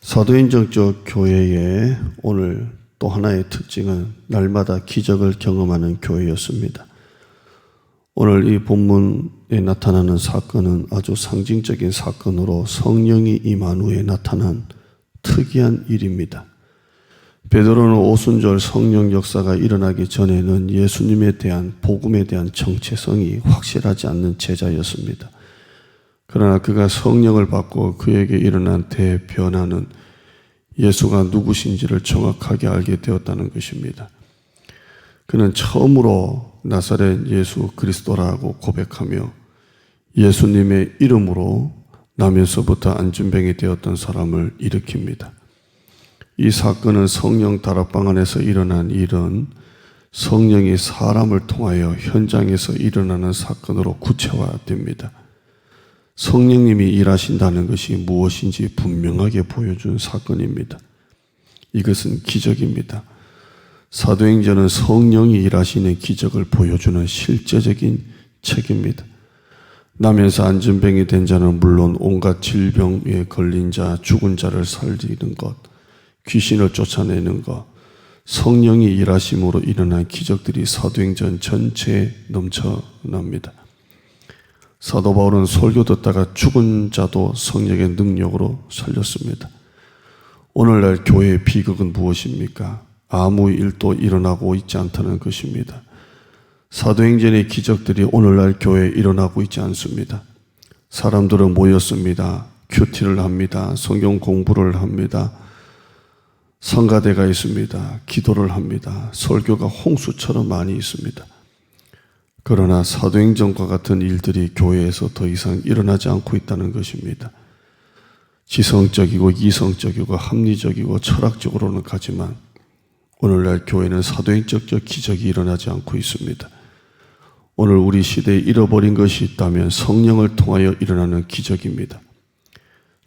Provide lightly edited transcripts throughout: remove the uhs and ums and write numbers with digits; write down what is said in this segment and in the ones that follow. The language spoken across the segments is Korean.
사도인정적 교회의 오늘 또 하나의 특징은 날마다 기적을 경험하는 교회였습니다. 오늘 이 본문에 나타나는 사건은 아주 상징적인 사건으로 성령이 임한 후에 나타난 특이한 일입니다. 베드로는 오순절 성령 역사가 일어나기 전에는 예수님에 대한 복음에 대한 정체성이 확실하지 않는 제자였습니다. 그러나 그가 성령을 받고 그에게 일어난 대변화는 예수가 누구신지를 정확하게 알게 되었다는 것입니다. 그는 처음으로 나사렛 예수 그리스도라고 고백하며 예수님의 이름으로 나면서부터 안진병이 되었던 사람을 일으킵니다. 이 사건은 성령 다락방 안에서 일어난 일은 성령이 사람을 통하여 현장에서 일어나는 사건으로 구체화됩니다. 성령님이 일하신다는 것이 무엇인지 분명하게 보여준 사건입니다. 이것은 기적입니다. 사도행전은 성령이 일하시는 기적을 보여주는 실제적인 책입니다. 나면서 안진병이 된 자는 물론 온갖 질병에 걸린 자, 죽은 자를 살리는 것, 귀신을 쫓아내는 것, 성령이 일하심으로 일어난 기적들이 사도행전 전체에 넘쳐납니다. 사도 바울은 설교 듣다가 죽은 자도 성령의 능력으로 살렸습니다. 오늘날 교회의 비극은 무엇입니까? 아무 일도 일어나고 있지 않다는 것입니다. 사도행전의 기적들이 오늘날 교회에 일어나고 있지 않습니다. 사람들은 모였습니다. 큐티를 합니다. 성경 공부를 합니다. 성가대가 있습니다. 기도를 합니다. 설교가 홍수처럼 많이 있습니다. 그러나 사도행전과 같은 일들이 교회에서 더 이상 일어나지 않고 있다는 것입니다. 지성적이고 이성적이고 합리적이고 철학적으로는 가지만 오늘날 교회는 사도행전적 기적이 일어나지 않고 있습니다. 오늘 우리 시대에 잃어버린 것이 있다면 성령을 통하여 일어나는 기적입니다.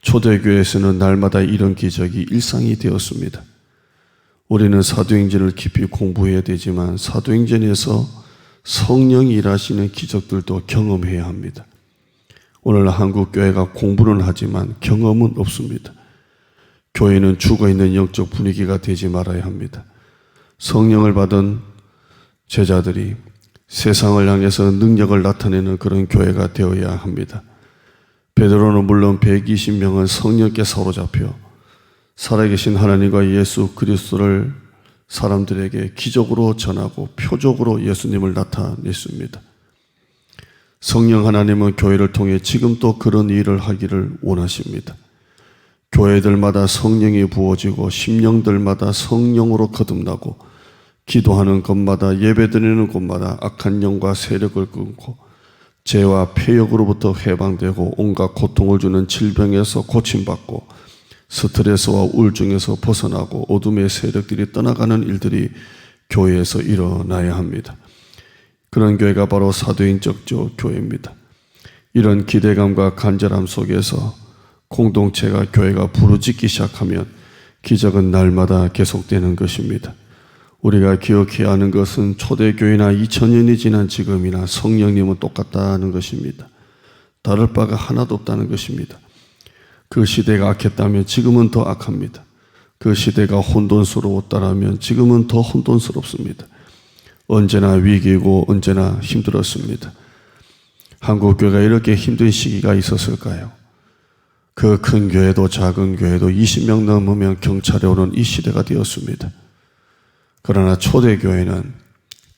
초대교회에서는 날마다 이런 기적이 일상이 되었습니다. 우리는 사도행전을 깊이 공부해야 되지만 사도행전에서 성령이 일하시는 기적들도 경험해야 합니다. 오늘 한국 교회가 공부는 하지만 경험은 없습니다. 교회는 죽어있는 영적 분위기가 되지 말아야 합니다. 성령을 받은 제자들이 세상을 향해서 능력을 나타내는 그런 교회가 되어야 합니다. 베드로는 물론 120명은 성령께 사로잡혀 살아계신 하나님과 예수 그리스도를 사람들에게 기적으로 전하고 표적으로 예수님을 나타냈습니다. 성령 하나님은 교회를 통해 지금도 그런 일을 하기를 원하십니다. 교회들마다 성령이 부어지고 심령들마다 성령으로 거듭나고 기도하는 곳마다 예배드리는 곳마다 악한 영과 세력을 끊고 죄와 폐역으로부터 해방되고 온갖 고통을 주는 질병에서 고침받고 스트레스와 우울증에서 벗어나고 어둠의 세력들이 떠나가는 일들이 교회에서 일어나야 합니다. 그런 교회가 바로 사도행적 교회입니다. 이런 기대감과 간절함 속에서 공동체가 교회가 부르짖기 시작하면 기적은 날마다 계속되는 것입니다. 우리가 기억해야 하는 것은 초대교회나 2000년이 지난 지금이나 성령님은 똑같다는 것입니다. 다를 바가 하나도 없다는 것입니다. 그 시대가 악했다면 지금은 더 악합니다. 그 시대가 혼돈스러웠다면 지금은 더 혼돈스럽습니다. 언제나 위기고 언제나 힘들었습니다. 한국교회가 이렇게 힘든 시기가 있었을까요? 그 큰 교회도 작은 교회도 20명 넘으면 경찰에 오는 이 시대가 되었습니다. 그러나 초대교회는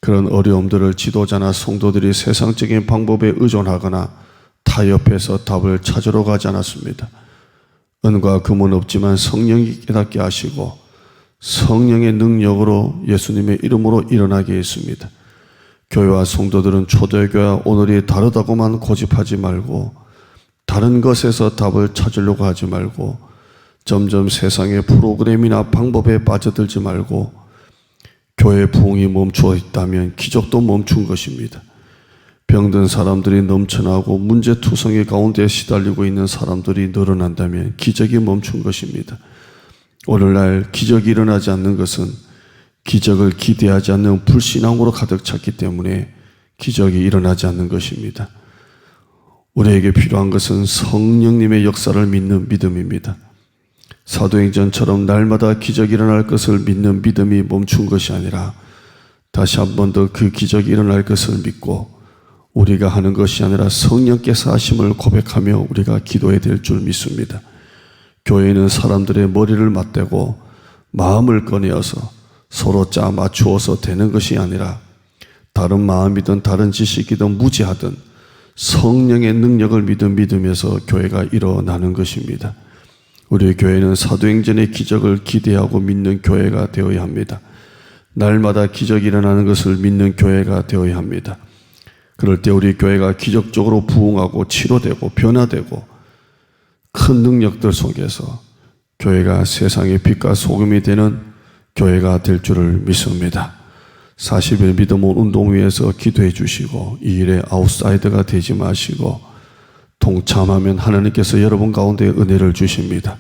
그런 어려움들을 지도자나 성도들이 세상적인 방법에 의존하거나 타협해서 답을 찾으러 가지 않았습니다. 은과 금은 없지만 성령이 깨닫게 하시고 성령의 능력으로 예수님의 이름으로 일어나게 했습니다. 교회와 성도들은 초대교회와 오늘이 다르다고만 고집하지 말고 다른 것에서 답을 찾으려고 하지 말고 점점 세상의 프로그램이나 방법에 빠져들지 말고 교회의 부흥이 멈추어 있다면 기적도 멈춘 것입니다. 병든 사람들이 넘쳐나고 문제투성이 가운데 시달리고 있는 사람들이 늘어난다면 기적이 멈춘 것입니다. 오늘날 기적이 일어나지 않는 것은 기적을 기대하지 않는 불신앙으로 가득 찼기 때문에 기적이 일어나지 않는 것입니다. 우리에게 필요한 것은 성령님의 역사를 믿는 믿음입니다. 사도행전처럼 날마다 기적이 일어날 것을 믿는 믿음이 멈춘 것이 아니라 다시 한 번 더 그 기적이 일어날 것을 믿고 우리가 하는 것이 아니라 성령께서 하심을 고백하며 우리가 기도해야 될 줄 믿습니다. 교회는 사람들의 머리를 맞대고 마음을 꺼내어서 서로 짜 맞추어서 되는 것이 아니라 다른 마음이든 다른 지식이든 무지하든 성령의 능력을 믿음에서 교회가 일어나는 것입니다. 우리 교회는 사도행전의 기적을 기대하고 믿는 교회가 되어야 합니다. 날마다 기적이 일어나는 것을 믿는 교회가 되어야 합니다. 그럴 때 우리 교회가 기적적으로 부흥하고 치료되고 변화되고 큰 능력들 속에서 교회가 세상의 빛과 소금이 되는 교회가 될 줄을 믿습니다. 40일 믿음의 운동위에서 기도해 주시고 이 일에 아웃사이더가 되지 마시고 동참하면 하나님께서 여러분 가운데 은혜를 주십니다.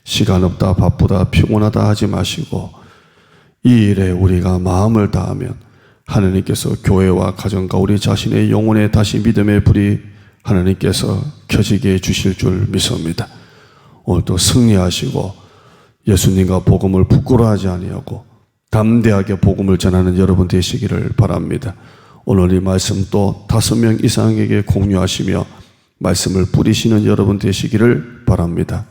시간 없다, 바쁘다, 피곤하다 하지 마시고 이 일에 우리가 마음을 다하면 하나님께서 교회와 가정과 우리 자신의 영혼에 다시 믿음의 불이 하나님께서 켜지게 해주실 줄 믿습니다. 오늘도 승리하시고 예수님과 복음을 부끄러워하지 아니하고 담대하게 복음을 전하는 여러분 되시기를 바랍니다. 오늘 이 말씀 또 5명 이상에게 공유하시며 말씀을 뿌리시는 여러분 되시기를 바랍니다.